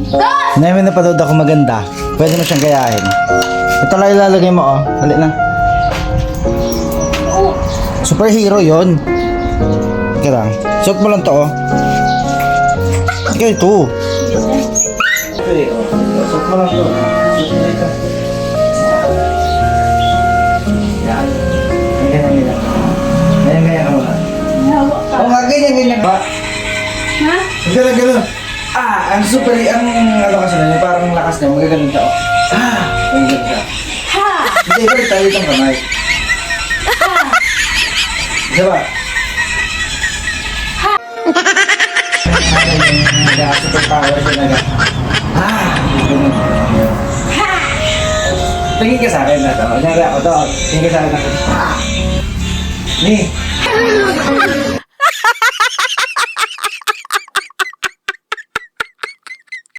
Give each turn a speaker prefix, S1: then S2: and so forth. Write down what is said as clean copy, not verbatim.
S1: Nay, may napanood ako maganda. Pwede mo siyang gayahin. Ito lang ilalagay mo, oh. Dali na. Superhero yon. Ika lang. Suot mo lang to, oh. Ikaw ito. Suot mo lang to. Yan. Ganyan. Ganyan ka muna. Oo nga, ganyan ka.
S2: Ha?
S1: Ganun. Ang super, ano kasi na, parang lakas niya, magagaling ka, oh. Magagaling ka.
S2: Ha!
S1: Hindi, balik tayo itong kamay. Diba? Super power siya naga. Tingin ka sa akin na to. Nyari ako to. Tingin ka sa akin na to. Ni.